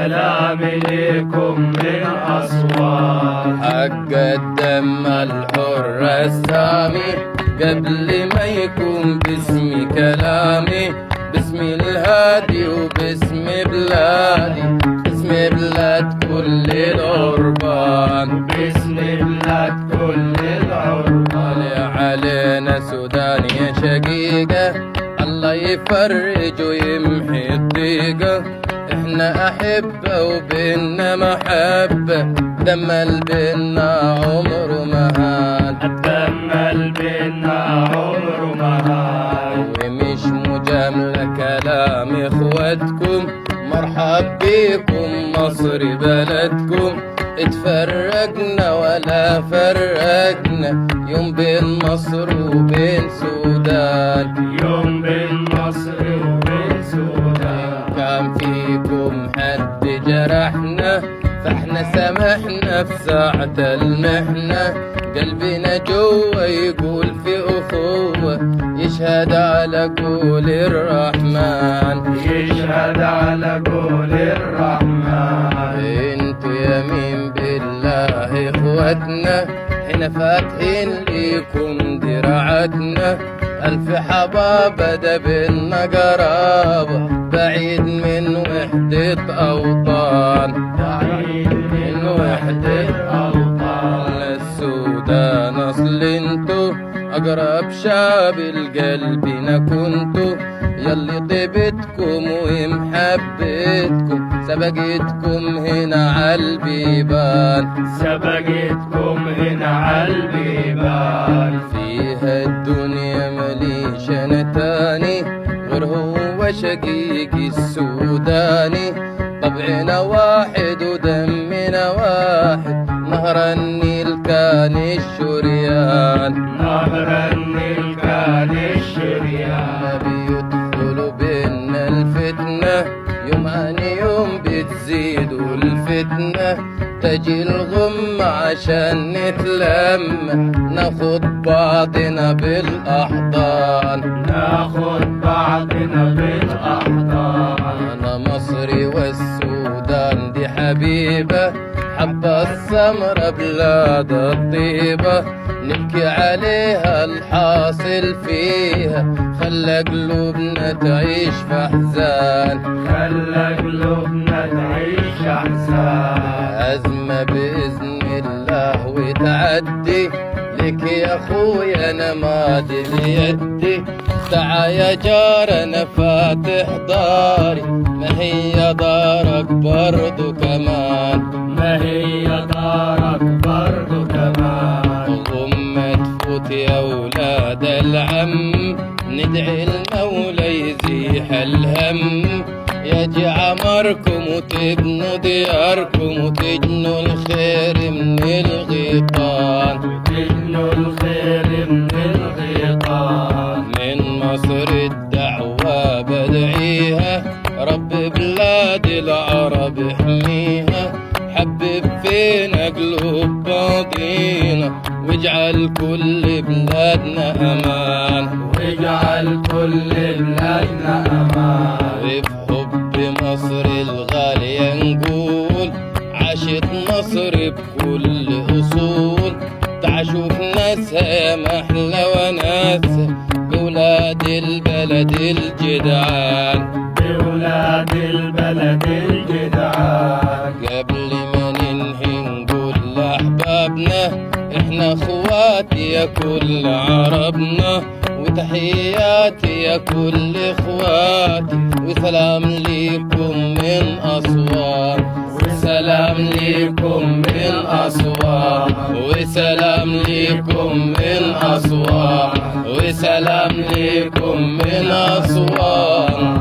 سلامي ليكم من أسوان. حق الدم الحر السامي قبل ما يكون باسمي كلامي، باسم الهادي وباسم بلادي، باسم بلاد كل العربان، باسم بلاد كل العربان. علينا سودان يا شقيقة، الله يفرج ويمحي الضيقة، احنا أحبة وبيننا محبة، دم البينا عمره مهان، الدم البينا عمره مهان. ومش مجاملة كلام اخواتكم، مرحب بيكم مصر بلدكم، اتفرقنا ولا فرقنا، يوم بين مصر وبين سودان، يوم بين مصر وبين سودان. كان فيكم حد جرحنا فاحنا سمحنا في ساعة المحنة، قلبنا جوا يقول في أخوة، يشهد على قول الرحمن، يشهد على قول الرحمن. انتو يمين بالله اخوتنا، حين فاتحين ليكم دراعتنا، ألف حبابة ده بينا قرابة، بعيد من وحدة أوطان، بعيد من وحدة أوطان. للسودان أصل انتو أقرب شعب لقلبنا كنتو، يلي طيبتكم ومحبتكم سبقتكم هنا عالبيبان، سبقتكم هنا عالبيبان. فيها الدنيا مليش أنا تاني غير هو شقيقي السوداني، طبعنا واحد ودمنا واحد، نهر النيل كان الشريان، نهر النيل كان الشريان. ما بيدخلوا بينا الفتنة، يوم عن يوم بتزيدوا الفتنة، تجي الغمة عشان نتلم، ناخد بعضنا بالأحضان، ناخد بعضنا بالأحضان. أنا مصري والسودان دي حبيبة، حبة السمرة بلاد الطيبة، نبكي عليها الحاصل فيها، خلى قلوبنا تعيش في أحزان، خلى قلوبنا تعيش أحزان. أزمة بإذن الله وتعدي، لك يا أخويا أنا مادي بيدي، تعا يا جارنا فاتح داري، ما هي دارك برضو كمان، ما هي دارك برضو كمان. ضمة تفوت يا ولاد العم، ندعي المولى يزيح الهم، يجي عمركم وتبنوا دياركم، وتجنوا الخير من الغيطان، وتجنوا الخير من الغيطان. من مصر الدعوة بدعيها، رب بلاد العرب احميها، حبب فينا قلوب بعضينا، واجعل كل بلادنا امان، واجعل كل بلادنا امان. في حب مصر الغالية نقول، عاشت مصر بكل اصول، تعشوف ناسها يا محلى وناسها، بولاد البلد الجدعان، بولاد البلد الجدعان. قبل ما ننهي نقول لأحبابنا، احنا اخواتي يا كل عربنا، وتحياتي يا كل اخواتي، وسلام ليكم من أسوان، وسلام ليكم من أسوان، وسلام ليكم من أسوان، وسلام ليكم من أسوان.